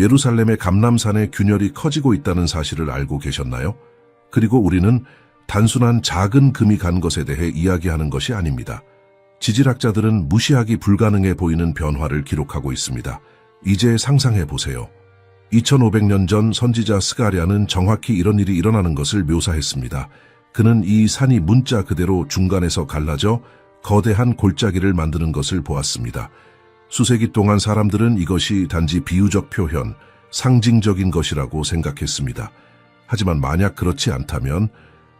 예루살렘의 감람산의 균열이 커지고 있다는 사실을 알고 계셨나요? 그리고 우리는 단순한 작은 금이 간 것에 대해 이야기하는 것이 아닙니다. 지질학자들은 무시하기 불가능해 보이는 변화를 기록하고 있습니다. 이제 상상해 보세요. 2500년 전 선지자 스가랴는 정확히 이런 일이 일어나는 것을 묘사했습니다. 그는 이 산이 문자 그대로 중간에서 갈라져 거대한 골짜기를 만드는 것을 보았습니다. 수세기 동안 사람들은 이것이 단지 비유적 표현, 상징적인 것이라고 생각했습니다. 하지만 만약 그렇지 않다면,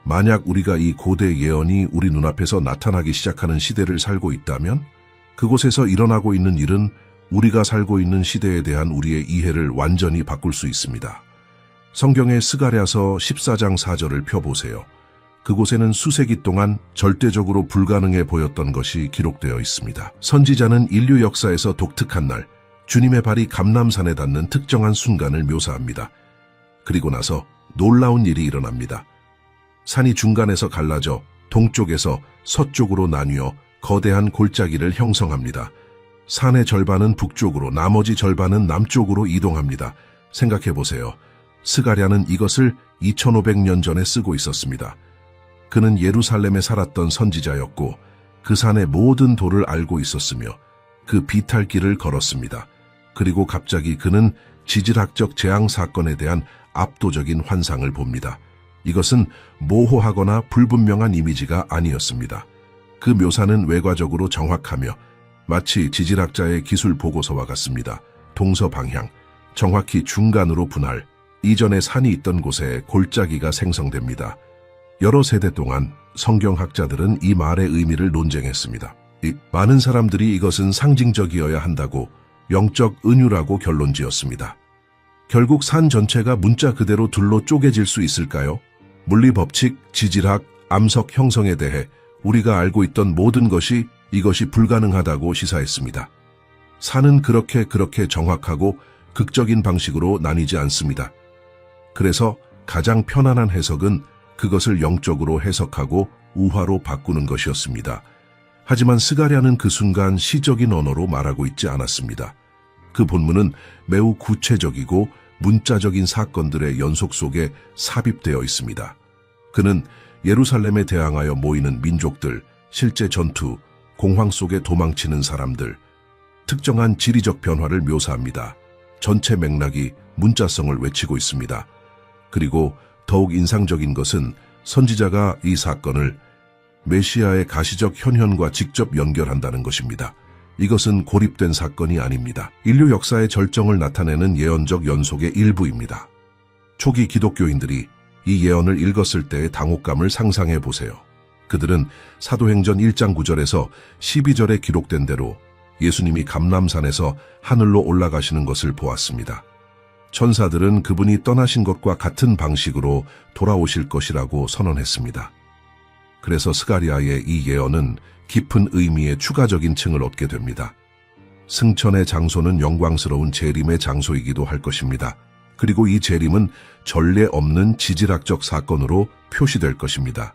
만약 우리가 이 고대 예언이 우리 눈앞에서 나타나기 시작하는 시대를 살고 있다면, 그곳에서 일어나고 있는 일은 우리가 살고 있는 시대에 대한 우리의 이해를 완전히 바꿀 수 있습니다. 성경의 스가랴서 14장 4절을 펴보세요. 그곳에는 수세기 동안 절대적으로 불가능해 보였던 것이 기록되어 있습니다. 선지자는 인류 역사에서 독특한 날, 주님의 발이 감람산에 닿는 특정한 순간을 묘사합니다. 그리고 나서 놀라운 일이 일어납니다. 산이 중간에서 갈라져 동쪽에서 서쪽으로 나뉘어 거대한 골짜기를 형성합니다. 산의 절반은 북쪽으로, 나머지 절반은 남쪽으로 이동합니다. 생각해보세요. 스가랴는 이것을 2500년 전에 쓰고 있었습니다. 그는 예루살렘에 살았던 선지자였고 그 산의 모든 도를 알고 있었으며 그 비탈길을 걸었습니다. 그리고 갑자기 그는 지질학적 재앙 사건에 대한 압도적인 환상을 봅니다. 이것은 모호하거나 불분명한 이미지가 아니었습니다. 그 묘사는 외과적으로 정확하며 마치 지질학자의 기술 보고서와 같습니다. 동서 방향, 정확히 중간으로 분할, 이전에 산이 있던 곳에 골짜기가 생성됩니다. 여러 세대 동안 성경학자들은 이 말의 의미를 논쟁했습니다. 많은 사람들이 이것은 상징적이어야 한다고 영적 은유라고 결론지었습니다. 결국 산 전체가 문자 그대로 둘로 쪼개질 수 있을까요? 물리법칙, 지질학, 암석 형성에 대해 우리가 알고 있던 모든 것이 이것이 불가능하다고 시사했습니다. 산은 그렇게 정확하고 극적인 방식으로 나뉘지 않습니다. 그래서 가장 편안한 해석은 그것을 영적으로 해석하고 우화로 바꾸는 것이었습니다. 하지만 스가랴는 그 순간 시적인 언어로 말하고 있지 않았습니다. 그 본문은 매우 구체적이고 문자적인 사건들의 연속 속에 삽입되어 있습니다. 그는 예루살렘에 대항하여 모이는 민족들, 실제 전투, 공황 속에 도망치는 사람들, 특정한 지리적 변화를 묘사합니다. 전체 맥락이 문자성을 외치고 있습니다. 그리고 더욱 인상적인 것은 선지자가 이 사건을 메시아의 가시적 현현과 직접 연결한다는 것입니다. 이것은 고립된 사건이 아닙니다. 인류 역사의 절정을 나타내는 예언적 연속의 일부입니다. 초기 기독교인들이 이 예언을 읽었을 때의 당혹감을 상상해 보세요. 그들은 사도행전 1장 9절에서 12절에 기록된 대로 예수님이 감람산에서 하늘로 올라가시는 것을 보았습니다. 천사들은 그분이 떠나신 것과 같은 방식으로 돌아오실 것이라고 선언했습니다. 그래서 스가랴의 이 예언은 깊은 의미의 추가적인 층을 얻게 됩니다. 승천의 장소는 영광스러운 재림의 장소이기도 할 것입니다. 그리고 이 재림은 전례 없는 지질학적 사건으로 표시될 것입니다.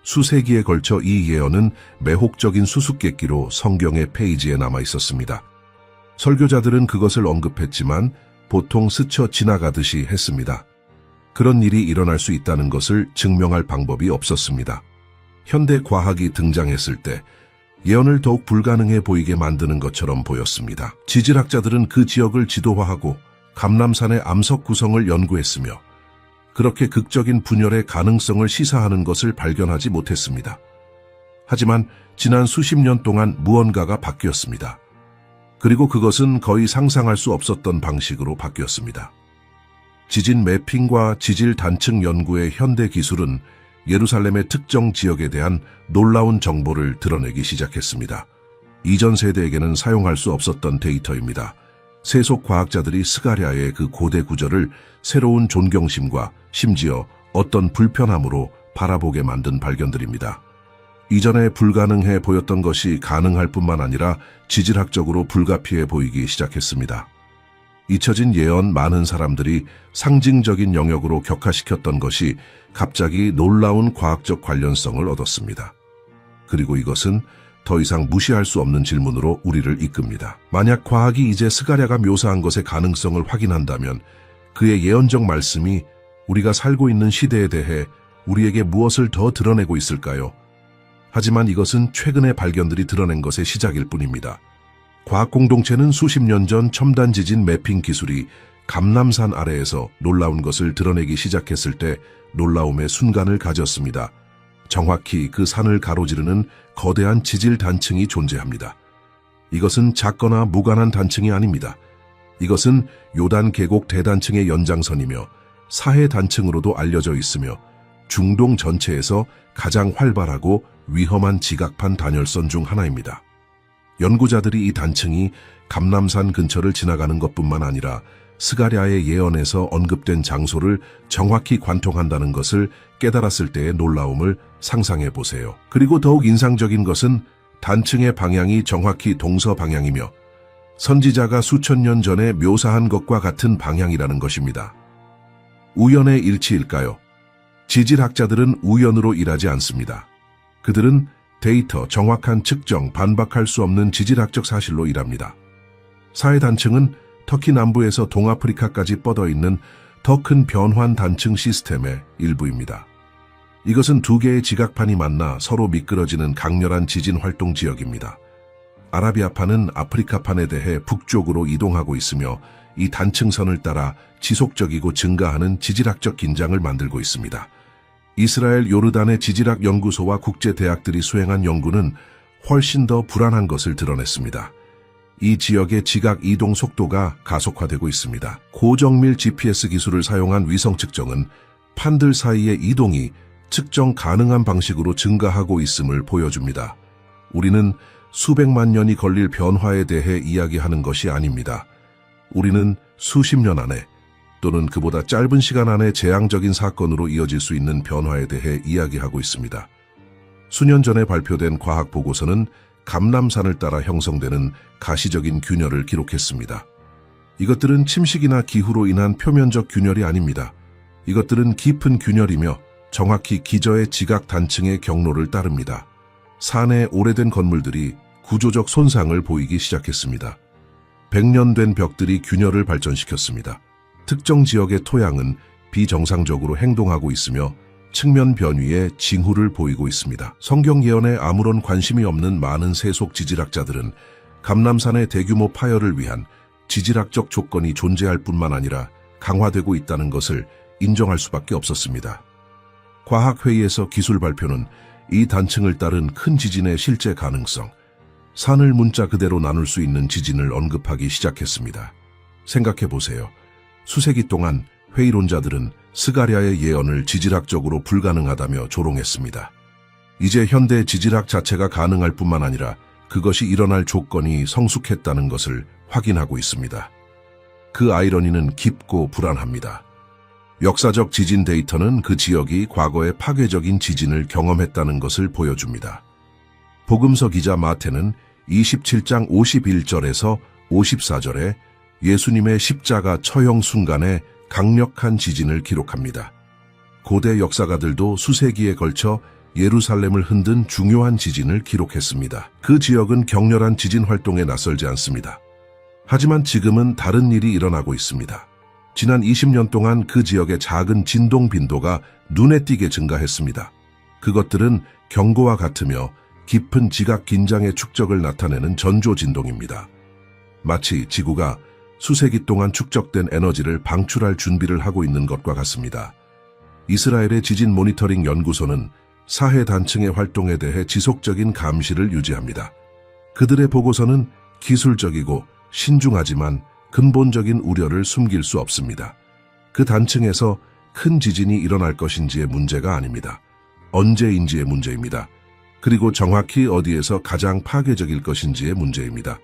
수세기에 걸쳐 이 예언은 매혹적인 수수께끼로 성경의 페이지에 남아 있었습니다. 설교자들은 그것을 언급했지만 보통 스쳐 지나가듯이 했습니다. 그런 일이 일어날 수 있다는 것을 증명할 방법이 없었습니다. 현대 과학이 등장했을 때 예언을 더욱 불가능해 보이게 만드는 것처럼 보였습니다. 지질학자들은 그 지역을 지도화하고 감람산의 암석 구성을 연구했으며 그렇게 극적인 분열의 가능성을 시사하는 것을 발견하지 못했습니다. 하지만 지난 수십 년 동안 무언가가 바뀌었습니다. 그리고 그것은 거의 상상할 수 없었던 방식으로 바뀌었습니다. 지진 매핑과 지질 단층 연구의 현대 기술은 예루살렘의 특정 지역에 대한 놀라운 정보를 드러내기 시작했습니다. 이전 세대에게는 사용할 수 없었던 데이터입니다. 세속 과학자들이 스가랴의 그 고대 구절을 새로운 존경심과 심지어 어떤 불편함으로 바라보게 만든 발견들입니다. 이전에 불가능해 보였던 것이 가능할 뿐만 아니라 지질학적으로 불가피해 보이기 시작했습니다. 잊혀진 예언, 많은 사람들이 상징적인 영역으로 격화시켰던 것이 갑자기 놀라운 과학적 관련성을 얻었습니다. 그리고 이것은 더 이상 무시할 수 없는 질문으로 우리를 이끕니다. 만약 과학이 이제 스가랴가 묘사한 것의 가능성을 확인한다면 그의 예언적 말씀이 우리가 살고 있는 시대에 대해 우리에게 무엇을 더 드러내고 있을까요? 하지만 이것은 최근의 발견들이 드러낸 것의 시작일 뿐입니다. 과학 공동체는 수십 년 전 첨단 지진 매핑 기술이 감람산 아래에서 놀라운 것을 드러내기 시작했을 때 놀라움의 순간을 가졌습니다. 정확히 그 산을 가로지르는 거대한 지질 단층이 존재합니다. 이것은 작거나 무관한 단층이 아닙니다. 이것은 요단 계곡 대단층의 연장선이며 사해 단층으로도 알려져 있으며 중동 전체에서 가장 활발하고 위험한 지각판 단열선 중 하나입니다. 연구자들이 이 단층이 감람산 근처를 지나가는 것뿐만 아니라 스가랴의 예언에서 언급된 장소를 정확히 관통한다는 것을 깨달았을 때의 놀라움을 상상해 보세요. 그리고 더욱 인상적인 것은 단층의 방향이 정확히 동서 방향이며 선지자가 수천 년 전에 묘사한 것과 같은 방향이라는 것입니다. 우연의 일치일까요? 지질학자들은 우연으로 일하지 않습니다. 그들은 데이터, 정확한 측정, 반박할 수 없는 지질학적 사실로 일합니다. 사해 단층은 터키 남부에서 동아프리카까지 뻗어있는 더 큰 변환 단층 시스템의 일부입니다. 이것은 두 개의 지각판이 만나 서로 미끄러지는 강렬한 지진 활동 지역입니다. 아라비아판은 아프리카판에 대해 북쪽으로 이동하고 있으며 이 단층선을 따라 지속적이고 증가하는 지질학적 긴장을 만들고 있습니다. 이스라엘 요르단의 지질학 연구소와 국제대학들이 수행한 연구는 훨씬 더 불안한 것을 드러냈습니다. 이 지역의 지각 이동 속도가 가속화되고 있습니다. 고정밀 GPS 기술을 사용한 위성 측정은 판들 사이의 이동이 측정 가능한 방식으로 증가하고 있음을 보여줍니다. 우리는 수백만 년이 걸릴 변화에 대해 이야기하는 것이 아닙니다. 우리는 수십 년 안에 또는 그보다 짧은 시간 안에 재앙적인 사건으로 이어질 수 있는 변화에 대해 이야기하고 있습니다. 수년 전에 발표된 과학 보고서는 감람산을 따라 형성되는 가시적인 균열을 기록했습니다. 이것들은 침식이나 기후로 인한 표면적 균열이 아닙니다. 이것들은 깊은 균열이며 정확히 기저의 지각 단층의 경로를 따릅니다. 산의 오래된 건물들이 구조적 손상을 보이기 시작했습니다. 100년 된 벽들이 균열을 발전시켰습니다. 특정 지역의 토양은 비정상적으로 행동하고 있으며 측면 변위에 징후를 보이고 있습니다. 성경 예언에 아무런 관심이 없는 많은 세속 지질학자들은 감람산의 대규모 파열을 위한 지질학적 조건이 존재할 뿐만 아니라 강화되고 있다는 것을 인정할 수밖에 없었습니다. 과학회의에서 기술 발표는 이 단층을 따른 큰 지진의 실제 가능성, 산을 문자 그대로 나눌 수 있는 지진을 언급하기 시작했습니다. 생각해 보세요. 수세기 동안 회의론자들은 스가랴의 예언을 지질학적으로 불가능하다며 조롱했습니다. 이제 현대 지질학 자체가 가능할 뿐만 아니라 그것이 일어날 조건이 성숙했다는 것을 확인하고 있습니다. 그 아이러니는 깊고 불안합니다. 역사적 지진 데이터는 그 지역이 과거에 파괴적인 지진을 경험했다는 것을 보여줍니다. 복음서 기자 마태는 27장 51절에서 54절에 예수님의 십자가 처형 순간에 강력한 지진을 기록합니다. 고대 역사가들도 수세기에 걸쳐 예루살렘을 흔든 중요한 지진을 기록했습니다. 그 지역은 격렬한 지진 활동에 나설지 않습니다. 하지만 지금은 다른 일이 일어나고 있습니다. 지난 20년 동안 그 지역의 작은 진동 빈도가 눈에 띄게 증가했습니다. 그것들은 경고와 같으며 깊은 지각 긴장의 축적을 나타내는 전조 진동입니다. 마치 지구가 수세기 동안 축적된 에너지를 방출할 준비를 하고 있는 것과 같습니다. 이스라엘의 지진 모니터링 연구소는 사해 단층의 활동에 대해 지속적인 감시를 유지합니다. 그들의 보고서는 기술적이고 신중하지만 근본적인 우려를 숨길 수 없습니다. 그 단층에서 큰 지진이 일어날 것인지의 문제가 아닙니다. 언제인지의 문제입니다. 그리고 정확히 어디에서 가장 파괴적일 것인지의 문제입니다.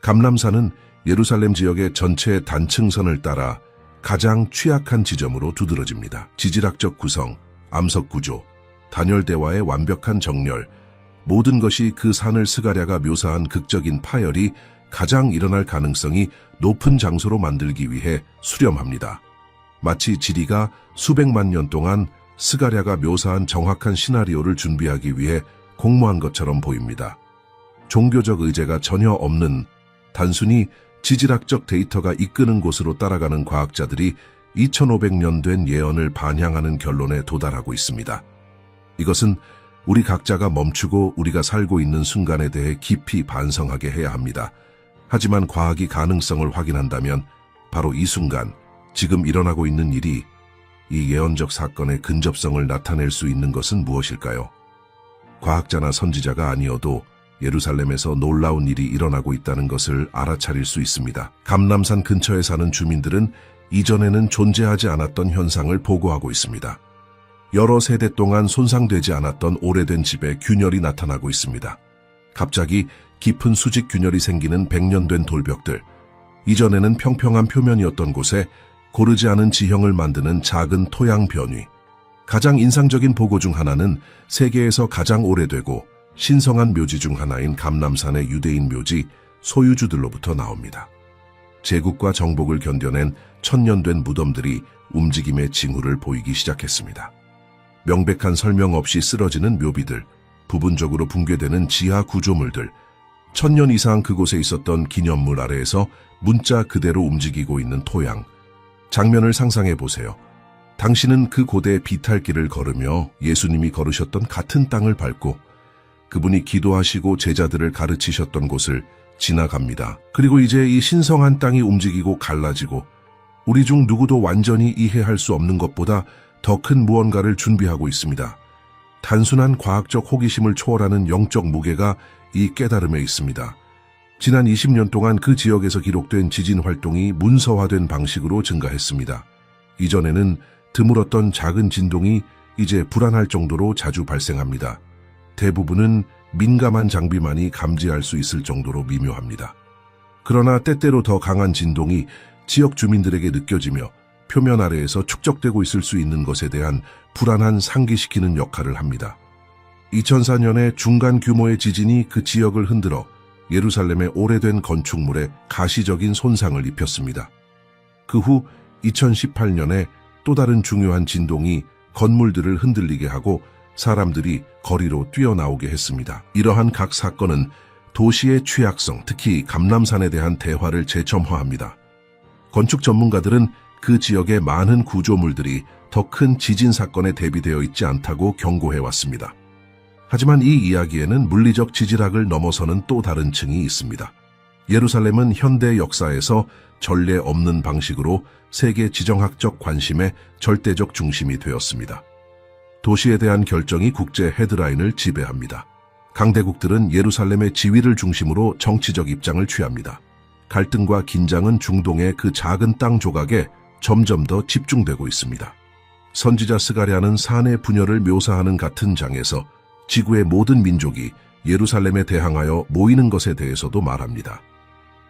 감람산은 예루살렘 지역의 전체 단층선을 따라 가장 취약한 지점으로 두드러집니다. 지질학적 구성, 암석 구조, 단열대와의 완벽한 정렬, 모든 것이 그 산을 스가랴가 묘사한 극적인 파열이 가장 일어날 가능성이 높은 장소로 만들기 위해 수렴합니다. 마치 지리가 수백만 년 동안 스가랴가 묘사한 정확한 시나리오를 준비하기 위해 공모한 것처럼 보입니다. 종교적 의제가 전혀 없는 단순히 지질학적 데이터가 이끄는 곳으로 따라가는 과학자들이 2500년 된 예언을 반향하는 결론에 도달하고 있습니다. 이것은 우리 각자가 멈추고 우리가 살고 있는 순간에 대해 깊이 반성하게 해야 합니다. 하지만 과학이 가능성을 확인한다면 바로 이 순간, 지금 일어나고 있는 일이 이 예언적 사건의 근접성을 나타낼 수 있는 것은 무엇일까요? 과학자나 선지자가 아니어도 예루살렘에서 놀라운 일이 일어나고 있다는 것을 알아차릴 수 있습니다. 감람산 근처에 사는 주민들은 이전에는 존재하지 않았던 현상을 보고하고 있습니다. 여러 세대 동안 손상되지 않았던 오래된 집에 균열이 나타나고 있습니다. 갑자기 깊은 수직 균열이 생기는 100년 된 돌벽들, 이전에는 평평한 표면이었던 곳에 고르지 않은 지형을 만드는 작은 토양 변위. 가장 인상적인 보고 중 하나는 세계에서 가장 오래되고 신성한 묘지 중 하나인 감람산의 유대인 묘지 소유주들로부터 나옵니다. 제국과 정복을 견뎌낸 천년된 무덤들이 움직임의 징후를 보이기 시작했습니다. 명백한 설명 없이 쓰러지는 묘비들, 부분적으로 붕괴되는 지하 구조물들, 1000년 이상 그곳에 있었던 기념물 아래에서 문자 그대로 움직이고 있는 토양. 장면을 상상해 보세요. 당신은 그 고대 비탈길을 걸으며 예수님이 걸으셨던 같은 땅을 밟고 그분이 기도하시고 제자들을 가르치셨던 곳을 지나갑니다. 그리고 이제 이 신성한 땅이 움직이고 갈라지고 우리 중 누구도 완전히 이해할 수 없는 것보다 더 큰 무언가를 준비하고 있습니다. 단순한 과학적 호기심을 초월하는 영적 무게가 이 깨달음에 있습니다. 지난 20년 동안 그 지역에서 기록된 지진 활동이 문서화된 방식으로 증가했습니다. 이전에는 드물었던 작은 진동이 이제 불안할 정도로 자주 발생합니다. 대부분은 민감한 장비만이 감지할 수 있을 정도로 미묘합니다. 그러나 때때로 더 강한 진동이 지역 주민들에게 느껴지며 표면 아래에서 축적되고 있을 수 있는 것에 대한 불안한 상기시키는 역할을 합니다. 2004년에 중간 규모의 지진이 그 지역을 흔들어 예루살렘의 오래된 건축물에 가시적인 손상을 입혔습니다. 그 후 2018년에 또 다른 중요한 진동이 건물들을 흔들리게 하고 사람들이 거리로 뛰어나오게 했습니다. 이러한 각 사건은 도시의 취약성, 특히 감람산에 대한 대화를 재점화합니다. 건축 전문가들은 그 지역의 많은 구조물들이 더 큰 지진 사건에 대비되어 있지 않다고 경고해왔습니다. 하지만 이 이야기에는 물리적 지질학을 넘어서는 또 다른 층이 있습니다. 예루살렘은 현대 역사에서 전례 없는 방식으로 세계 지정학적 관심의 절대적 중심이 되었습니다. 도시에 대한 결정이 국제 헤드라인을 지배합니다. 강대국들은 예루살렘의 지위를 중심으로 정치적 입장을 취합니다. 갈등과 긴장은 중동의 그 작은 땅 조각에 점점 더 집중되고 있습니다. 선지자 스가랴는 산의 분열을 묘사하는 같은 장에서 지구의 모든 민족이 예루살렘에 대항하여 모이는 것에 대해서도 말합니다.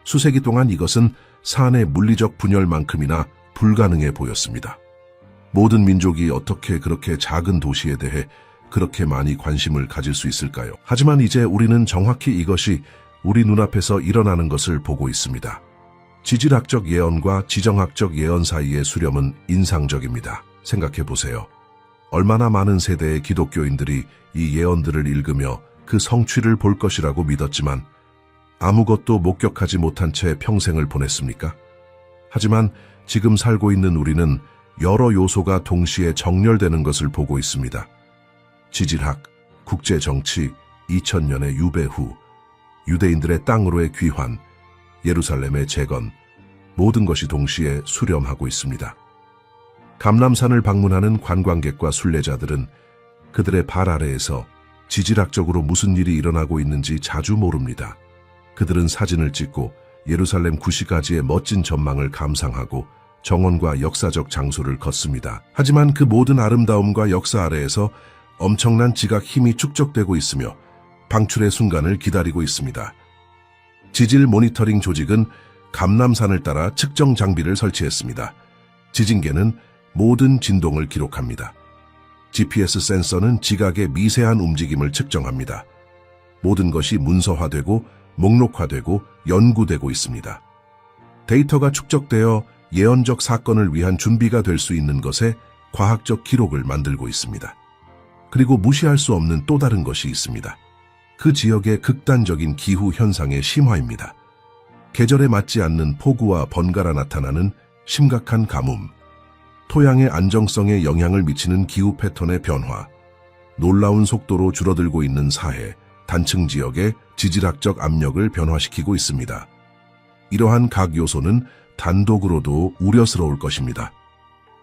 수세기 동안 이것은 산의 물리적 분열만큼이나 불가능해 보였습니다. 모든 민족이 어떻게 그렇게 작은 도시에 대해 그렇게 많이 관심을 가질 수 있을까요? 하지만 이제 우리는 정확히 이것이 우리 눈앞에서 일어나는 것을 보고 있습니다. 지질학적 예언과 지정학적 예언 사이의 수렴은 인상적입니다. 생각해 보세요. 얼마나 많은 세대의 기독교인들이 이 예언들을 읽으며 그 성취를 볼 것이라고 믿었지만 아무것도 목격하지 못한 채 평생을 보냈습니까? 하지만 지금 살고 있는 우리는 여러 요소가 동시에 정렬되는 것을 보고 있습니다. 지질학, 국제정치, 2000년의 유배 후, 유대인들의 땅으로의 귀환, 예루살렘의 재건, 모든 것이 동시에 수렴하고 있습니다. 감람산을 방문하는 관광객과 순례자들은 그들의 발 아래에서 지질학적으로 무슨 일이 일어나고 있는지 자주 모릅니다. 그들은 사진을 찍고 예루살렘 구시가지의 멋진 전망을 감상하고 정원과 역사적 장소를 걷습니다. 하지만 그 모든 아름다움과 역사 아래에서 엄청난 지각 힘이 축적되고 있으며 방출의 순간을 기다리고 있습니다. 지질 모니터링 조직은 감람산을 따라 측정 장비를 설치했습니다. 지진계는 모든 진동을 기록합니다. GPS 센서는 지각의 미세한 움직임을 측정합니다. 모든 것이 문서화되고 목록화되고 연구되고 있습니다. 데이터가 축적되어 예언적 사건을 위한 준비가 될 수 있는 것에 과학적 기록을 만들고 있습니다. 그리고 무시할 수 없는 또 다른 것이 있습니다. 그 지역의 극단적인 기후 현상의 심화입니다. 계절에 맞지 않는 폭우와 번갈아 나타나는 심각한 가뭄, 토양의 안정성에 영향을 미치는 기후 패턴의 변화, 놀라운 속도로 줄어들고 있는 사해, 단층 지역의 지질학적 압력을 변화시키고 있습니다. 이러한 각 요소는 단독으로도 우려스러울 것입니다.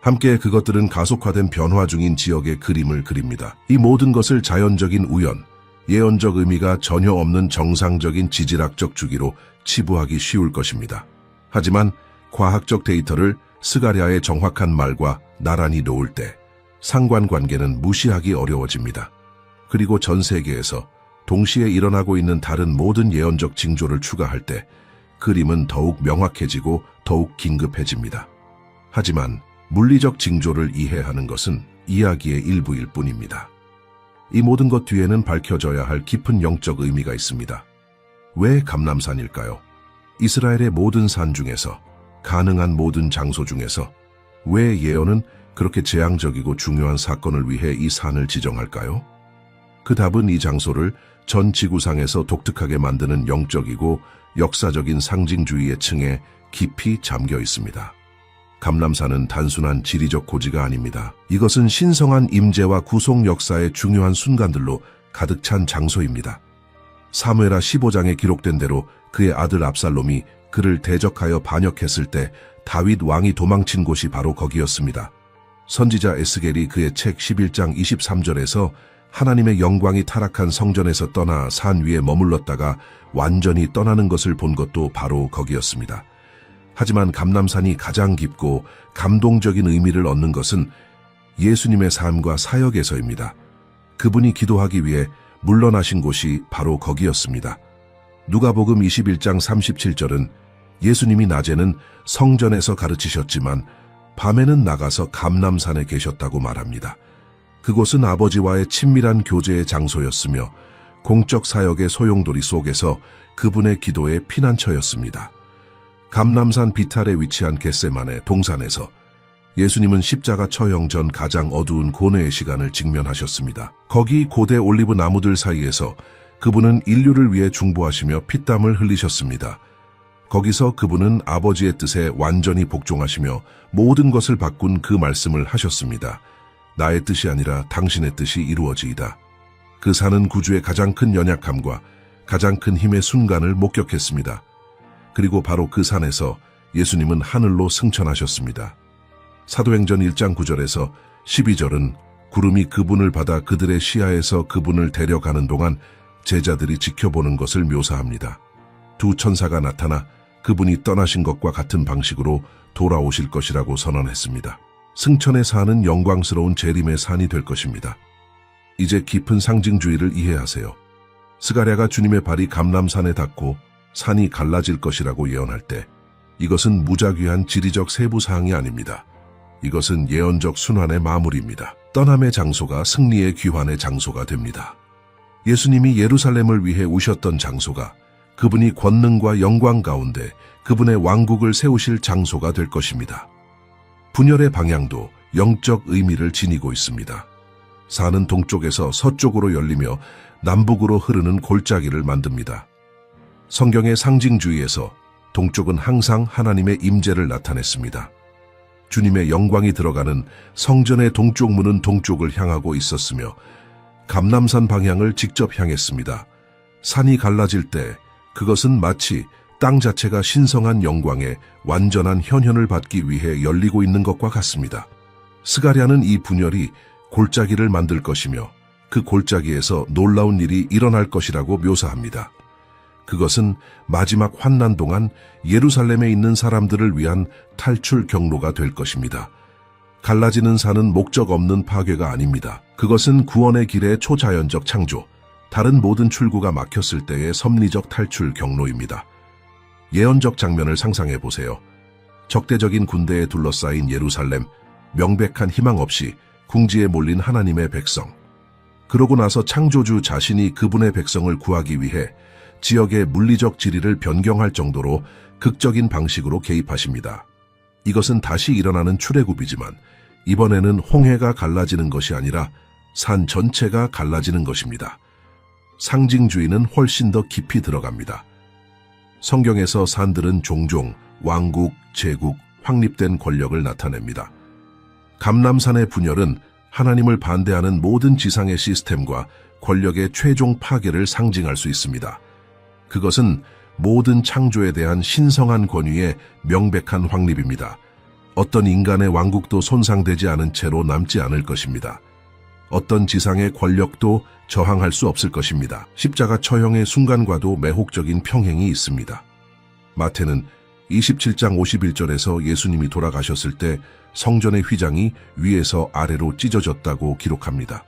함께 그것들은 가속화된 변화 중인 지역의 그림을 그립니다. 이 모든 것을 자연적인 우연, 예언적 의미가 전혀 없는 정상적인 지질학적 주기로 치부하기 쉬울 것입니다. 하지만 과학적 데이터를 스가랴의 정확한 말과 나란히 놓을 때 상관관계는 무시하기 어려워집니다. 그리고 전 세계에서 동시에 일어나고 있는 다른 모든 예언적 징조를 추가할 때 그림은 더욱 명확해지고 더욱 긴급해집니다. 하지만 물리적 징조를 이해하는 것은 이야기의 일부일 뿐입니다. 이 모든 것 뒤에는 밝혀져야 할 깊은 영적 의미가 있습니다. 왜 감람산일까요? 이스라엘의 모든 산 중에서, 가능한 모든 장소 중에서 왜 예언은 그렇게 재앙적이고 중요한 사건을 위해 이 산을 지정할까요? 그 답은 이 장소를 전 지구상에서 독특하게 만드는 영적이고 역사적인 상징주의의 층에 깊이 잠겨 있습니다. 감람산은 단순한 지리적 고지가 아닙니다. 이것은 신성한 임재와 구속 역사의 중요한 순간들로 가득 찬 장소입니다. 사무엘하 15장에 기록된 대로 그의 아들 압살롬이 그를 대적하여 반역했을 때 다윗 왕이 도망친 곳이 바로 거기였습니다. 선지자 에스겔이 그의 책 11장 23절에서 하나님의 영광이 타락한 성전에서 떠나 산 위에 머물렀다가 완전히 떠나는 것을 본 것도 바로 거기였습니다. 하지만 감람산이 가장 깊고 감동적인 의미를 얻는 것은 예수님의 삶과 사역에서입니다. 그분이 기도하기 위해 물러나신 곳이 바로 거기였습니다. 누가복음 21장 37절은 예수님이 낮에는 성전에서 가르치셨지만 밤에는 나가서 감람산에 계셨다고 말합니다. 그곳은 아버지와의 친밀한 교제의 장소였으며 공적 사역의 소용돌이 속에서 그분의 기도의 피난처였습니다. 감람산 비탈에 위치한 겟세마네 동산에서 예수님은 십자가 처형 전 가장 어두운 고뇌의 시간을 직면하셨습니다. 거기 고대 올리브 나무들 사이에서 그분은 인류를 위해 중보하시며 피땀을 흘리셨습니다. 거기서 그분은 아버지의 뜻에 완전히 복종하시며 모든 것을 바꾼 그 말씀을 하셨습니다. 나의 뜻이 아니라 당신의 뜻이 이루어지이다. 그 산은 구주의 가장 큰 연약함과 가장 큰 힘의 순간을 목격했습니다. 그리고 바로 그 산에서 예수님은 하늘로 승천하셨습니다. 사도행전 1장 9절에서 12절은 구름이 그분을 받아 그들의 시야에서 그분을 데려가는 동안 제자들이 지켜보는 것을 묘사합니다. 두 천사가 나타나 그분이 떠나신 것과 같은 방식으로 돌아오실 것이라고 선언했습니다. 승천의 산은 영광스러운 재림의 산이 될 것입니다. 이제 깊은 상징주의를 이해하세요. 스가랴가 주님의 발이 감람산에 닿고 산이 갈라질 것이라고 예언할 때 이것은 무작위한 지리적 세부사항이 아닙니다. 이것은 예언적 순환의 마무리입니다. 떠남의 장소가 승리의 귀환의 장소가 됩니다. 예수님이 예루살렘을 위해 우셨던 장소가 그분이 권능과 영광 가운데 그분의 왕국을 세우실 장소가 될 것입니다. 분열의 방향도 영적 의미를 지니고 있습니다. 산은 동쪽에서 서쪽으로 열리며 남북으로 흐르는 골짜기를 만듭니다. 성경의 상징주의에서 동쪽은 항상 하나님의 임재를 나타냈습니다. 주님의 영광이 들어가는 성전의 동쪽 문은 동쪽을 향하고 있었으며 감람산 방향을 직접 향했습니다. 산이 갈라질 때 그것은 마치 땅 자체가 신성한 영광의 완전한 현현을 받기 위해 열리고 있는 것과 같습니다. 스가랴는 이 분열이 골짜기를 만들 것이며 그 골짜기에서 놀라운 일이 일어날 것이라고 묘사합니다. 그것은 마지막 환난 동안 예루살렘에 있는 사람들을 위한 탈출 경로가 될 것입니다. 갈라지는 산은 목적 없는 파괴가 아닙니다. 그것은 구원의 길의 초자연적 창조, 다른 모든 출구가 막혔을 때의 섭리적 탈출 경로입니다. 예언적 장면을 상상해 보세요. 적대적인 군대에 둘러싸인 예루살렘, 명백한 희망 없이 궁지에 몰린 하나님의 백성. 그러고 나서 창조주 자신이 그분의 백성을 구하기 위해 지역의 물리적 지리를 변경할 정도로 극적인 방식으로 개입하십니다. 이것은 다시 일어나는 출애굽이지만 이번에는 홍해가 갈라지는 것이 아니라 산 전체가 갈라지는 것입니다. 상징주의는 훨씬 더 깊이 들어갑니다. 성경에서 산들은 종종 왕국, 제국, 확립된 권력을 나타냅니다. 감람산의 분열은 하나님을 반대하는 모든 지상의 시스템과 권력의 최종 파괴를 상징할 수 있습니다. 그것은 모든 창조에 대한 신성한 권위의 명백한 확립입니다. 어떤 인간의 왕국도 손상되지 않은 채로 남지 않을 것입니다. 어떤 지상의 권력도 저항할 수 없을 것입니다. 십자가 처형의 순간과도 매혹적인 평행이 있습니다. 마태는 27장 51절에서 예수님이 돌아가셨을 때 성전의 휘장이 위에서 아래로 찢어졌다고 기록합니다.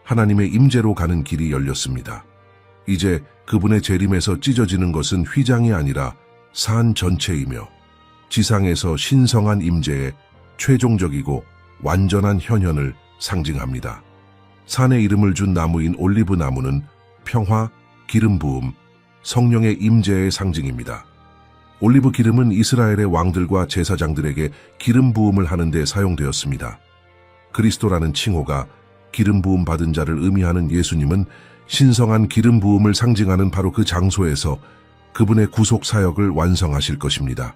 하나님의 임재로 가는 길이 열렸습니다. 이제 그분의 재림에서 찢어지는 것은 휘장이 아니라 산 전체이며 지상에서 신성한 임재의 최종적이고 완전한 현현을 상징합니다. 산의 이름을 준 나무인 올리브 나무는 평화, 기름 부음, 성령의 임재의 상징입니다. 올리브 기름은 이스라엘의 왕들과 제사장들에게 기름 부음을 하는 데 사용되었습니다. 그리스도라는 칭호가 기름 부음 받은 자를 의미하는 예수님은 신성한 기름 부음을 상징하는 바로 그 장소에서 그분의 구속 사역을 완성하실 것입니다.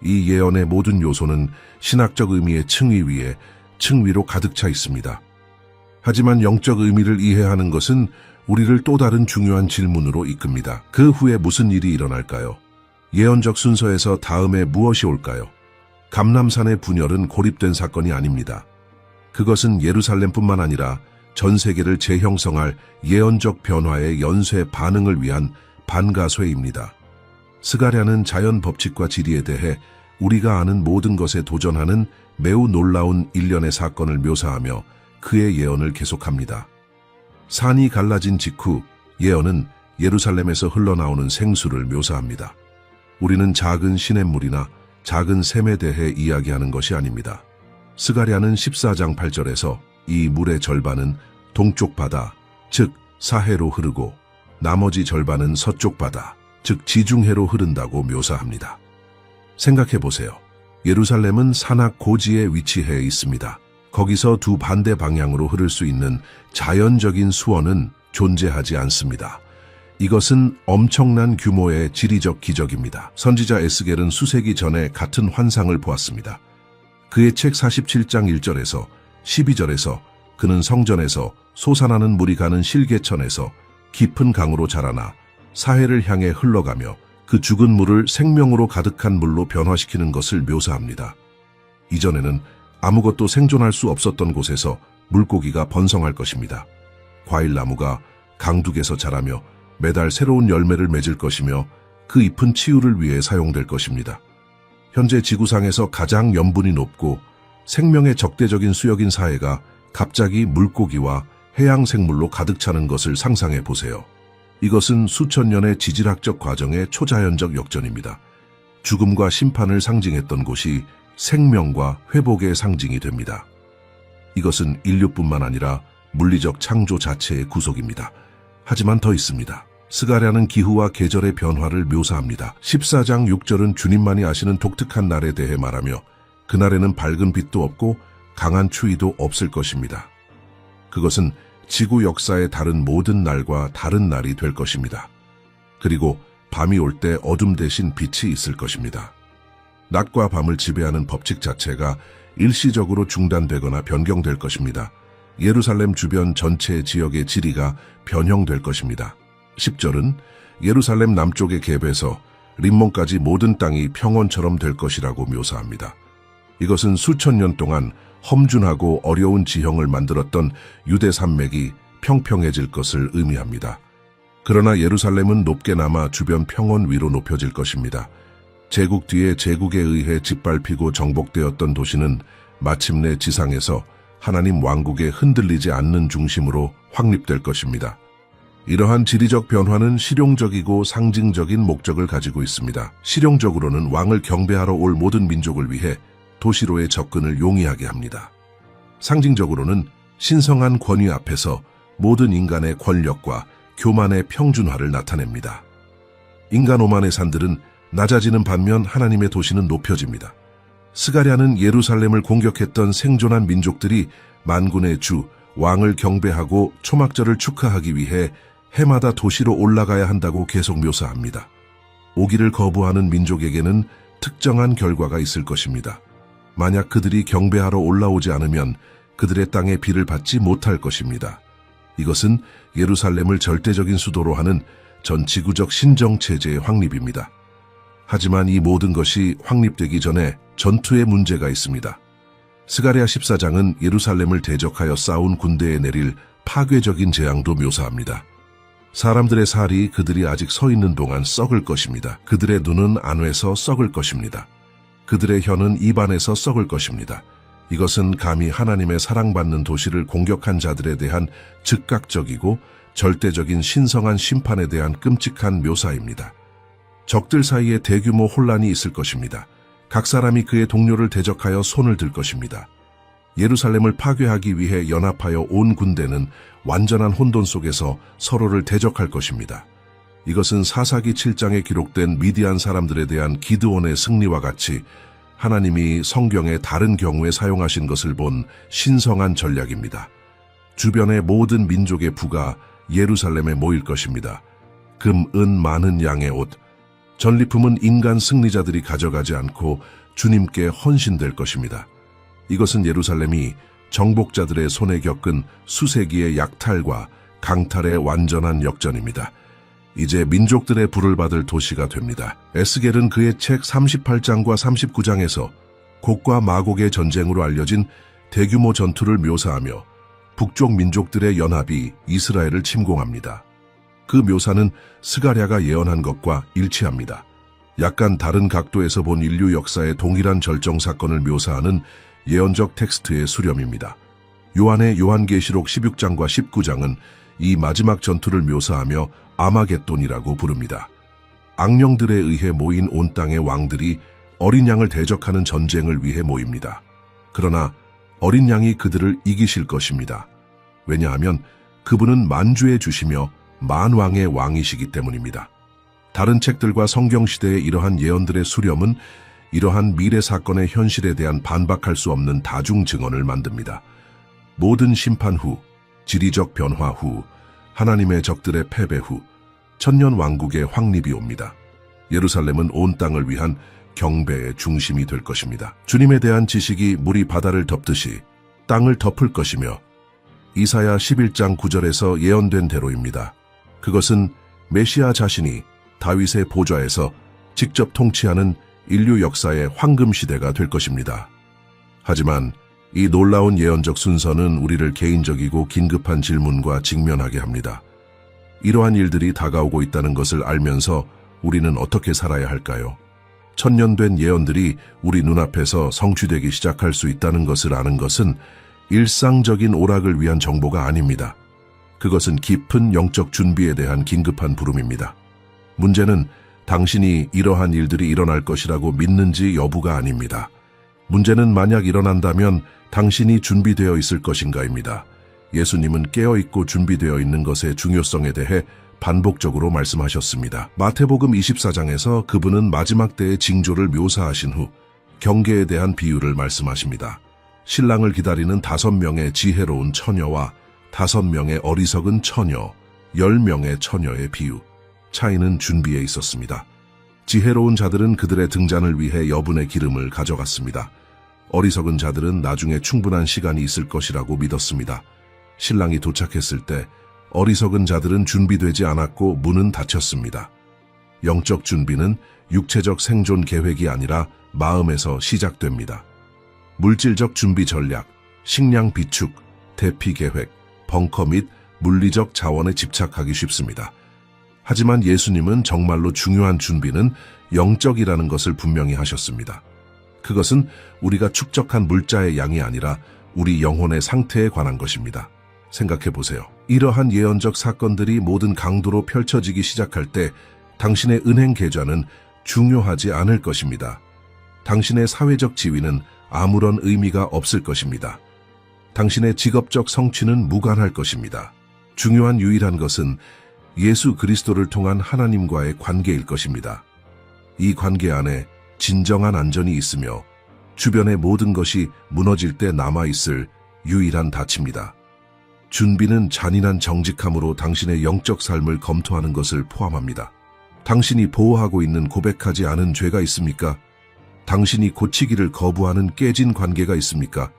이 예언의 모든 요소는 신학적 의미의 층위 위에 층위로 가득 차 있습니다. 하지만 영적 의미를 이해하는 것은 우리를 또 다른 중요한 질문으로 이끕니다. 그 후에 무슨 일이 일어날까요? 예언적 순서에서 다음에 무엇이 올까요? 감람산의 분열은 고립된 사건이 아닙니다. 그것은 예루살렘뿐만 아니라 전 세계를 재형성할 예언적 변화의 연쇄 반응을 위한 반가쇠입니다. 스가랴는 자연 법칙과 지리에 대해 우리가 아는 모든 것에 도전하는 매우 놀라운 일련의 사건을 묘사하며 그의 예언을 계속합니다. 산이 갈라진 직후 예언은 예루살렘에서 흘러나오는 생수를 묘사합니다. 우리는 작은 시냇물이나 작은 샘에 대해 이야기하는 것이 아닙니다. 스가랴는 14장 8절에서 이 물의 절반은 동쪽 바다, 즉 사해로 흐르고 나머지 절반은 서쪽 바다, 즉 지중해로 흐른다고 묘사합니다. 생각해보세요. 예루살렘은 산악 고지에 위치해 있습니다. 거기서 두 반대 방향으로 흐를 수 있는 자연적인 수원은 존재하지 않습니다. 이것은 엄청난 규모의 지리적 기적입니다. 선지자 에스겔은 수세기 전에 같은 환상을 보았습니다. 그의 책 47장 1절에서 12절에서 그는 성전에서 솟아나는 물이 가는 실개천에서 깊은 강으로 자라나 사해를 향해 흘러가며 그 죽은 물을 생명으로 가득한 물로 변화시키는 것을 묘사합니다. 이전에는 아무것도 생존할 수 없었던 곳에서 물고기가 번성할 것입니다. 과일나무가 강둑에서 자라며 매달 새로운 열매를 맺을 것이며 그 잎은 치유를 위해 사용될 것입니다. 현재 지구상에서 가장 염분이 높고 생명의 적대적인 수역인 사해가 갑자기 물고기와 해양 생물로 가득 차는 것을 상상해 보세요. 이것은 수천 년의 지질학적 과정의 초자연적 역전입니다. 죽음과 심판을 상징했던 곳이 생명과 회복의 상징이 됩니다. 이것은 인류뿐만 아니라 물리적 창조 자체의 구속입니다. 하지만 더 있습니다. 스가랴는 기후와 계절의 변화를 묘사합니다. 14장 6절은 주님만이 아시는 독특한 날에 대해 말하며 그날에는 밝은 빛도 없고 강한 추위도 없을 것입니다. 그것은 지구 역사의 다른 모든 날과 다른 날이 될 것입니다. 그리고 밤이 올 때 어둠 대신 빛이 있을 것입니다. 낮과 밤을 지배하는 법칙 자체가 일시적으로 중단되거나 변경될 것입니다. 예루살렘 주변 전체 지역의 지리가 변형될 것입니다. 10절은 예루살렘 남쪽의 갭에서 림몬까지 모든 땅이 평원처럼 될 것이라고 묘사합니다. 이것은 수천 년 동안 험준하고 어려운 지형을 만들었던 유대 산맥이 평평해질 것을 의미합니다. 그러나 예루살렘은 높게 남아 주변 평원 위로 높여질 것입니다. 제국 뒤에 제국에 의해 짓밟히고 정복되었던 도시는 마침내 지상에서 하나님 왕국에 흔들리지 않는 중심으로 확립될 것입니다. 이러한 지리적 변화는 실용적이고 상징적인 목적을 가지고 있습니다. 실용적으로는 왕을 경배하러 올 모든 민족을 위해 도시로의 접근을 용이하게 합니다. 상징적으로는 신성한 권위 앞에서 모든 인간의 권력과 교만의 평준화를 나타냅니다. 인간 오만의 산들은 낮아지는 반면 하나님의 도시는 높여집니다. 스가랴는 예루살렘을 공격했던 생존한 민족들이 만군의 주, 왕을 경배하고 초막절을 축하하기 위해 해마다 도시로 올라가야 한다고 계속 묘사합니다. 오기를 거부하는 민족에게는 특정한 결과가 있을 것입니다. 만약 그들이 경배하러 올라오지 않으면 그들의 땅에 비를 받지 못할 것입니다. 이것은 예루살렘을 절대적인 수도로 하는 전 지구적 신정체제의 확립입니다. 하지만 이 모든 것이 확립되기 전에 전투의 문제가 있습니다. 스가랴 14장은 예루살렘을 대적하여 싸운 군대에 내릴 파괴적인 재앙도 묘사합니다. 사람들의 살이 그들이 아직 서 있는 동안 썩을 것입니다. 그들의 눈은 안에서 썩을 것입니다. 그들의 혀는 입안에서 썩을 것입니다. 이것은 감히 하나님의 사랑받는 도시를 공격한 자들에 대한 즉각적이고 절대적인 신성한 심판에 대한 끔찍한 묘사입니다. 적들 사이에 대규모 혼란이 있을 것입니다. 각 사람이 그의 동료를 대적하여 손을 들 것입니다. 예루살렘을 파괴하기 위해 연합하여 온 군대는 완전한 혼돈 속에서 서로를 대적할 것입니다. 이것은 사사기 7장에 기록된 미디안 사람들에 대한 기드온의 승리와 같이 하나님이 성경의 다른 경우에 사용하신 것을 본 신성한 전략입니다. 주변의 모든 민족의 부가 예루살렘에 모일 것입니다. 금, 은 많은 양의 옷, 전리품은 인간 승리자들이 가져가지 않고 주님께 헌신될 것입니다. 이것은 예루살렘이 정복자들의 손에 겪은 수세기의 약탈과 강탈의 완전한 역전입니다. 이제 민족들의 부를 받을 도시가 됩니다. 에스겔은 그의 책 38장과 39장에서 곡과 마곡의 전쟁으로 알려진 대규모 전투를 묘사하며 북쪽 민족들의 연합이 이스라엘을 침공합니다. 그 묘사는 스가랴가 예언한 것과 일치합니다. 약간 다른 각도에서 본 인류 역사의 동일한 절정 사건을 묘사하는 예언적 텍스트의 수렴입니다. 요한의 요한계시록 16장과 19장은 이 마지막 전투를 묘사하며 아마겟돈이라고 부릅니다. 악령들에 의해 모인 온 땅의 왕들이 어린 양을 대적하는 전쟁을 위해 모입니다. 그러나 어린 양이 그들을 이기실 것입니다. 왜냐하면 그분은 만주의 주시며 만왕의 왕이시기 때문입니다. 다른 책들과 성경시대의 이러한 예언들의 수렴은 이러한 미래 사건의 현실에 대한 반박할 수 없는 다중 증언을 만듭니다. 모든 심판 후, 지리적 변화 후, 하나님의 적들의 패배 후, 천년 왕국의 확립이 옵니다. 예루살렘은 온 땅을 위한 경배의 중심이 될 것입니다. 주님에 대한 지식이 물이 바다를 덮듯이 땅을 덮을 것이며 이사야 11장 9절에서 예언된 대로입니다. 그것은 메시아 자신이 다윗의 보좌에서 직접 통치하는 인류 역사의 황금 시대가 될 것입니다. 하지만 이 놀라운 예언적 순서는 우리를 개인적이고 긴급한 질문과 직면하게 합니다. 이러한 일들이 다가오고 있다는 것을 알면서 우리는 어떻게 살아야 할까요? 천년된 예언들이 우리 눈앞에서 성취되기 시작할 수 있다는 것을 아는 것은 일상적인 오락을 위한 정보가 아닙니다. 그것은 깊은 영적 준비에 대한 긴급한 부름입니다. 문제는 당신이 이러한 일들이 일어날 것이라고 믿는지 여부가 아닙니다. 문제는 만약 일어난다면 당신이 준비되어 있을 것인가입니다. 예수님은 깨어있고 준비되어 있는 것의 중요성에 대해 반복적으로 말씀하셨습니다. 마태복음 24장에서 그분은 마지막 때의 징조를 묘사하신 후 경계에 대한 비유를 말씀하십니다. 신랑을 기다리는 5명의 지혜로운 처녀와 5명의 어리석은 처녀, 10명의 처녀의 비유. 차이는 준비에 있었습니다. 지혜로운 자들은 그들의 등잔을 위해 여분의 기름을 가져갔습니다. 어리석은 자들은 나중에 충분한 시간이 있을 것이라고 믿었습니다. 신랑이 도착했을 때 어리석은 자들은 준비되지 않았고 문은 닫혔습니다. 영적 준비는 육체적 생존 계획이 아니라 마음에서 시작됩니다. 물질적 준비 전략, 식량 비축, 대피 계획, 벙커 및 물리적 자원에 집착하기 쉽습니다. 하지만 예수님은 정말로 중요한 준비는 영적이라는 것을 분명히 하셨습니다. 그것은 우리가 축적한 물자의 양이 아니라 우리 영혼의 상태에 관한 것입니다. 생각해 보세요. 이러한 예언적 사건들이 모든 강도로 펼쳐지기 시작할 때 당신의 은행 계좌는 중요하지 않을 것입니다. 당신의 사회적 지위는 아무런 의미가 없을 것입니다. 당신의 직업적 성취는 무관할 것입니다. 중요한 유일한 것은 예수 그리스도를 통한 하나님과의 관계일 것입니다. 이 관계 안에 진정한 안전이 있으며 주변의 모든 것이 무너질 때 남아있을 유일한 닻입니다. 준비는 잔인한 정직함으로 당신의 영적 삶을 검토하는 것을 포함합니다. 당신이 보호하고 있는 고백하지 않은 죄가 있습니까? 당신이 고치기를 거부하는 깨진 관계가 있습니까?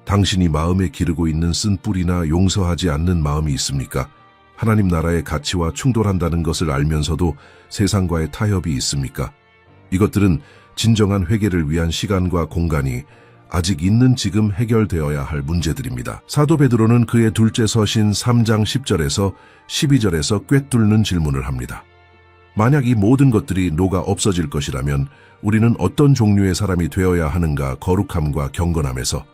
당신이 마음에 기르고 있는 쓴 뿌리나 용서하지 않는 마음이 있습니까? 하나님 나라의 가치와 충돌한다는 것을 알면서도 세상과의 타협이 있습니까? 이것들은 진정한 회개를 위한 시간과 공간이 아직 있는 지금 해결되어야 할 문제들입니다. 사도 베드로는 그의 둘째 서신 3장 10절에서 12절에서 꿰뚫는 질문을 합니다. 만약 이 모든 것들이 녹아 없어질 것이라면 우리는 어떤 종류의 사람이 되어야 하는가 거룩함과 경건함에서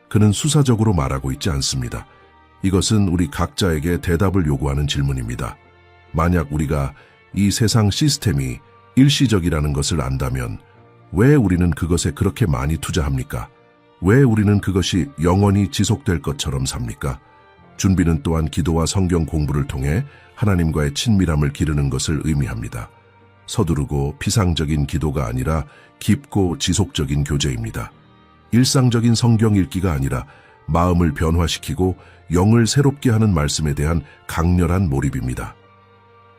그는 수사적으로 말하고 있지 않습니다. 이것은 우리 각자에게 대답을 요구하는 질문입니다. 만약 우리가 이 세상 시스템이 일시적이라는 것을 안다면 왜 우리는 그것에 그렇게 많이 투자합니까? 왜 우리는 그것이 영원히 지속될 것처럼 삽니까? 준비는 또한 기도와 성경 공부를 통해 하나님과의 친밀함을 기르는 것을 의미합니다. 서두르고 피상적인 기도가 아니라 깊고 지속적인 교제입니다. 일상적인 성경 읽기가 아니라 마음을 변화시키고 영을 새롭게 하는 말씀에 대한 강렬한 몰입입니다.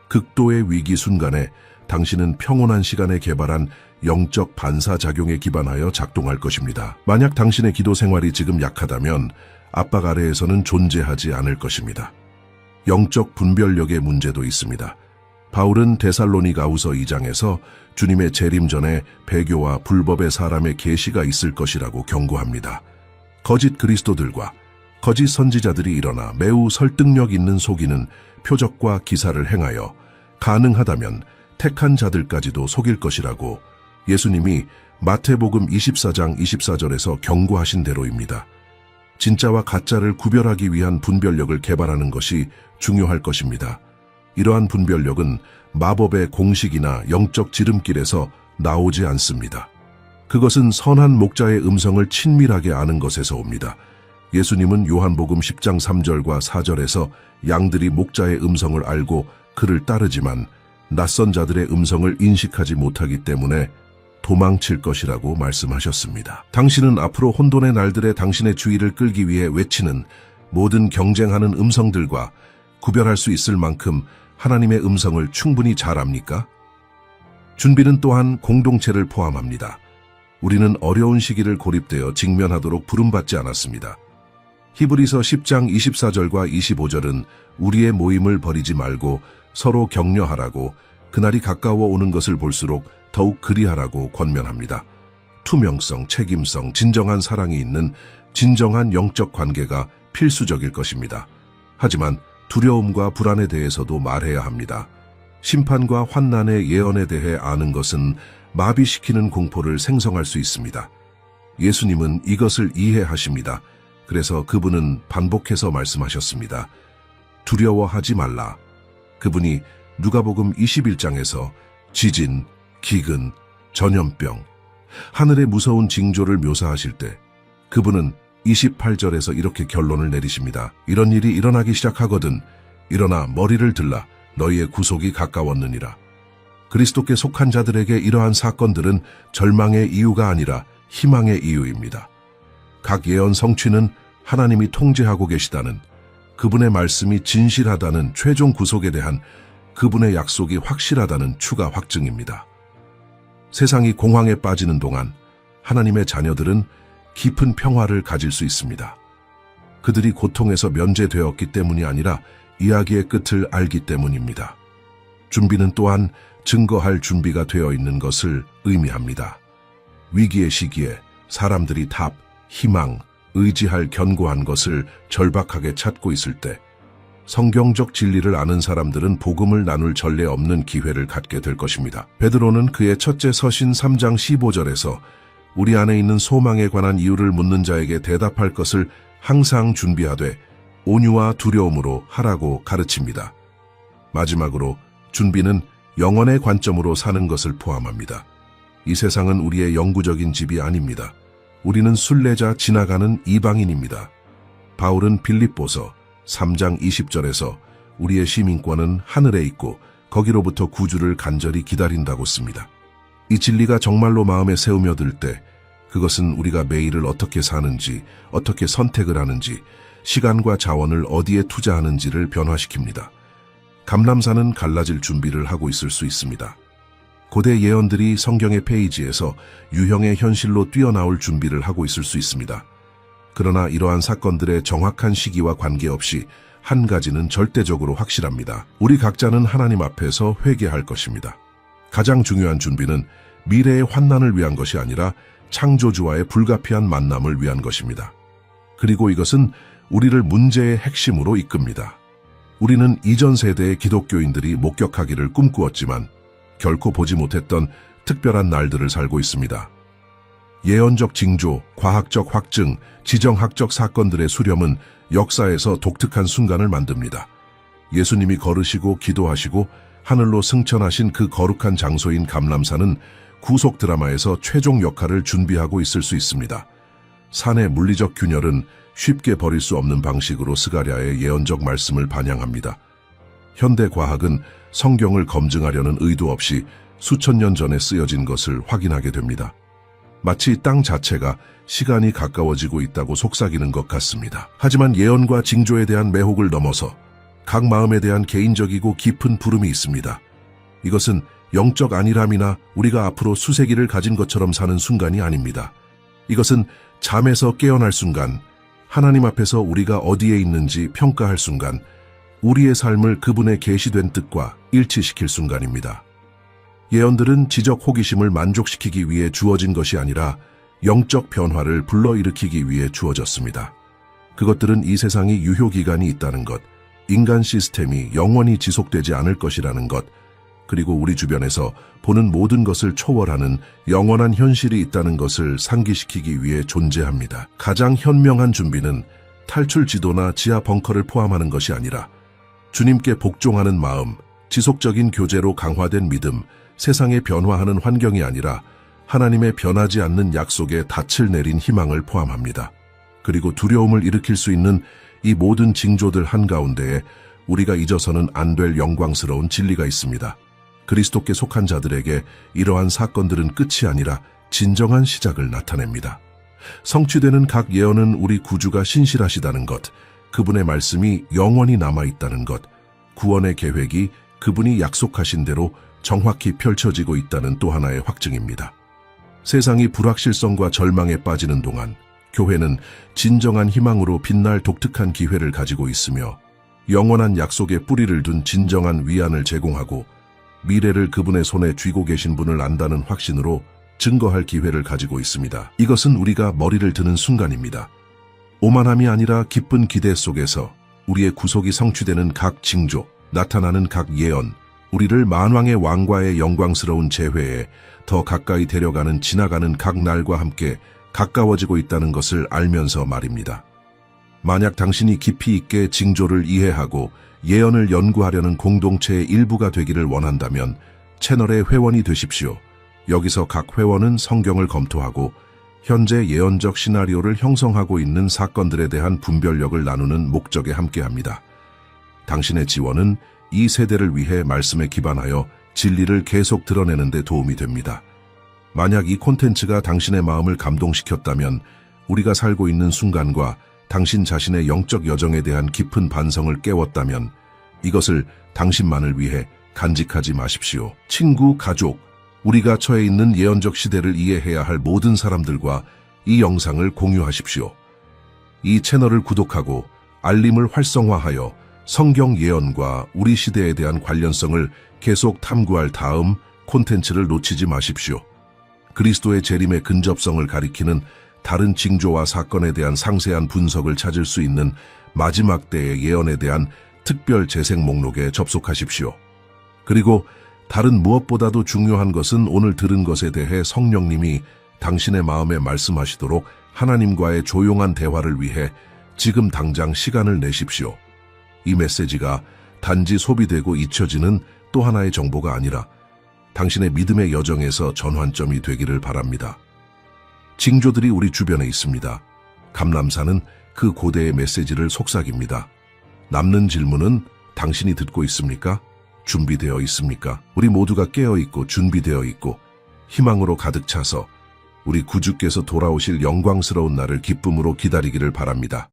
극도의 위기 순간에 당신은 평온한 시간에 개발한 영적 반사작용에 기반하여 작동할 것입니다. 만약 당신의 기도 생활이 지금 약하다면 압박 아래에서는 존재하지 않을 것입니다. 영적 분별력의 문제도 있습니다. 바울은 데살로니가후서 2장에서 주님의 재림 전에 배교와 불법의 사람의 계시가 있을 것이라고 경고합니다. 거짓 그리스도들과 거짓 선지자들이 일어나 매우 설득력 있는 속이는 표적과 기사를 행하여 가능하다면 택한 자들까지도 속일 것이라고 예수님이 마태복음 24장 24절에서 경고하신 대로입니다. 진짜와 가짜를 구별하기 위한 분별력을 개발하는 것이 중요할 것입니다. 이러한 분별력은 마법의 공식이나 영적 지름길에서 나오지 않습니다. 그것은 선한 목자의 음성을 친밀하게 아는 것에서 옵니다. 예수님은 요한복음 10장 3절과 4절에서 양들이 목자의 음성을 알고 그를 따르지만 낯선 자들의 음성을 인식하지 못하기 때문에 도망칠 것이라고 말씀하셨습니다. 당신은 앞으로 혼돈의 날들에 당신의 주의를 끌기 위해 외치는 모든 경쟁하는 음성들과 구별할 수 있을 만큼 하나님의 음성을 충분히 잘 압니까? 준비는 또한 공동체를 포함합니다. 우리는 어려운 시기를 고립되어 직면하도록 부름받지 않았습니다. 히브리서 10장 24절과 25절은 우리의 모임을 버리지 말고 서로 격려하라고 그날이 가까워 오는 것을 볼수록 더욱 그리하라고 권면합니다. 투명성, 책임성, 진정한 사랑이 있는 진정한 영적 관계가 필수적일 것입니다. 하지만 두려움과 불안에 대해서도 말해야 합니다. 심판과 환난의 예언에 대해 아는 것은 마비시키는 공포를 생성할 수 있습니다. 예수님은 이것을 이해하십니다. 그래서 그분은 반복해서 말씀하셨습니다. 두려워하지 말라. 그분이 누가복음 21장에서 지진, 기근, 전염병, 하늘의 무서운 징조를 묘사하실 때 그분은 28절에서 이렇게 결론을 내리십니다. 이런 일이 일어나기 시작하거든 일어나 머리를 들라 너희의 구속이 가까웠느니라. 그리스도께 속한 자들에게 이러한 사건들은 절망의 이유가 아니라 희망의 이유입니다. 각 예언 성취는 하나님이 통제하고 계시다는, 그분의 말씀이 진실하다는, 최종 구속에 대한 그분의 약속이 확실하다는 추가 확증입니다. 세상이 공황에 빠지는 동안 하나님의 자녀들은 깊은 평화를 가질 수 있습니다. 그들이 고통에서 면제되었기 때문이 아니라 이야기의 끝을 알기 때문입니다. 준비는 또한 증거할 준비가 되어 있는 것을 의미합니다. 위기의 시기에 사람들이 답, 희망, 의지할 견고한 것을 절박하게 찾고 있을 때 성경적 진리를 아는 사람들은 복음을 나눌 전례 없는 기회를 갖게 될 것입니다. 베드로는 그의 첫째 서신 3장 15절에서 우리 안에 있는 소망에 관한 이유를 묻는 자에게 대답할 것을 항상 준비하되 온유와 두려움으로 하라고 가르칩니다. 마지막으로 준비는 영원의 관점으로 사는 것을 포함합니다. 이 세상은 우리의 영구적인 집이 아닙니다. 우리는 순례자 지나가는 이방인입니다. 바울은 빌립보서 3장 20절에서 우리의 시민권은 하늘에 있고 거기로부터 구주를 간절히 기다린다고 씁니다. 이 진리가 정말로 마음에 세우며 들 때 그것은 우리가 매일을 어떻게 사는지, 어떻게 선택을 하는지, 시간과 자원을 어디에 투자하는지를 변화시킵니다. 감람산은 갈라질 준비를 하고 있을 수 있습니다. 고대 예언들이 성경의 페이지에서 유형의 현실로 뛰어나올 준비를 하고 있을 수 있습니다. 그러나 이러한 사건들의 정확한 시기와 관계없이 한 가지는 절대적으로 확실합니다. 우리 각자는 하나님 앞에서 회개할 것입니다. 가장 중요한 준비는 미래의 환난을 위한 것이 아니라 창조주와의 불가피한 만남을 위한 것입니다. 그리고 이것은 우리를 문제의 핵심으로 이끕니다. 우리는 이전 세대의 기독교인들이 목격하기를 꿈꾸었지만 결코 보지 못했던 특별한 날들을 살고 있습니다. 예언적 징조, 과학적 확증, 지정학적 사건들의 수렴은 역사에서 독특한 순간을 만듭니다. 예수님이 걸으시고 기도하시고 하늘로 승천하신 그 거룩한 장소인 감람산은 구속 드라마에서 최종 역할을 준비하고 있을 수 있습니다. 산의 물리적 균열은 쉽게 버릴 수 없는 방식으로 스가랴의 예언적 말씀을 반영합니다. 현대 과학은 성경을 검증하려는 의도 없이 수천 년 전에 쓰여진 것을 확인하게 됩니다. 마치 땅 자체가 시간이 가까워지고 있다고 속삭이는 것 같습니다. 하지만 예언과 징조에 대한 매혹을 넘어서 각 마음에 대한 개인적이고 깊은 부름이 있습니다. 이것은 영적 안일함이나 우리가 앞으로 수세기를 가진 것처럼 사는 순간이 아닙니다. 이것은 잠에서 깨어날 순간, 하나님 앞에서 우리가 어디에 있는지 평가할 순간, 우리의 삶을 그분의 계시된 뜻과 일치시킬 순간입니다. 예언들은 지적 호기심을 만족시키기 위해 주어진 것이 아니라 영적 변화를 불러일으키기 위해 주어졌습니다. 그것들은 이 세상이 유효기간이 있다는 것, 인간 시스템이 영원히 지속되지 않을 것이라는 것, 그리고 우리 주변에서 보는 모든 것을 초월하는 영원한 현실이 있다는 것을 상기시키기 위해 존재합니다. 가장 현명한 준비는 탈출 지도나 지하 벙커를 포함하는 것이 아니라 주님께 복종하는 마음, 지속적인 교제로 강화된 믿음, 세상에 변화하는 환경이 아니라 하나님의 변하지 않는 약속에 닻을 내린 희망을 포함합니다. 그리고 두려움을 일으킬 수 있는 이 모든 징조들 한가운데에 우리가 잊어서는 안 될 영광스러운 진리가 있습니다. 그리스도께 속한 자들에게 이러한 사건들은 끝이 아니라 진정한 시작을 나타냅니다. 성취되는 각 예언은 우리 구주가 신실하시다는 것, 그분의 말씀이 영원히 남아있다는 것, 구원의 계획이 그분이 약속하신 대로 정확히 펼쳐지고 있다는 또 하나의 확증입니다. 세상이 불확실성과 절망에 빠지는 동안 교회는 진정한 희망으로 빛날 독특한 기회를 가지고 있으며 영원한 약속에 뿌리를 둔 진정한 위안을 제공하고 미래를 그분의 손에 쥐고 계신 분을 안다는 확신으로 증거할 기회를 가지고 있습니다. 이것은 우리가 머리를 드는 순간입니다. 오만함이 아니라 기쁜 기대 속에서 우리의 구속이 성취되는 각 징조, 나타나는 각 예언, 우리를 만왕의 왕과의 영광스러운 재회에 더 가까이 데려가는 지나가는 각 날과 함께 가까워지고 있다는 것을 알면서 말입니다. 만약 당신이 깊이 있게 징조를 이해하고 예언을 연구하려는 공동체의 일부가 되기를 원한다면 채널의 회원이 되십시오. 여기서 각 회원은 성경을 검토하고 현재 예언적 시나리오를 형성하고 있는 사건들에 대한 분별력을 나누는 목적에 함께합니다. 당신의 지원은 이 세대를 위해 말씀에 기반하여 진리를 계속 드러내는 데 도움이 됩니다. 만약 이 콘텐츠가 당신의 마음을 감동시켰다면 우리가 살고 있는 순간과 당신 자신의 영적 여정에 대한 깊은 반성을 깨웠다면 이것을 당신만을 위해 간직하지 마십시오. 친구, 가족, 우리가 처해 있는 예언적 시대를 이해해야 할 모든 사람들과 이 영상을 공유하십시오. 이 채널을 구독하고 알림을 활성화하여 성경 예언과 우리 시대에 대한 관련성을 계속 탐구할 다음 콘텐츠를 놓치지 마십시오. 그리스도의 재림의 근접성을 가리키는 다른 징조와 사건에 대한 상세한 분석을 찾을 수 있는 마지막 때의 예언에 대한 특별 재생 목록에 접속하십시오. 그리고 다른 무엇보다도 중요한 것은 오늘 들은 것에 대해 성령님이 당신의 마음에 말씀하시도록 하나님과의 조용한 대화를 위해 지금 당장 시간을 내십시오. 이 메시지가 단지 소비되고 잊혀지는 또 하나의 정보가 아니라 당신의 믿음의 여정에서 전환점이 되기를 바랍니다. 징조들이 우리 주변에 있습니다. 감람산은 그 고대의 메시지를 속삭입니다. 남는 질문은 당신이 듣고 있습니까? 준비되어 있습니까? 우리 모두가 깨어있고 준비되어 있고 희망으로 가득 차서 우리 구주께서 돌아오실 영광스러운 날을 기쁨으로 기다리기를 바랍니다.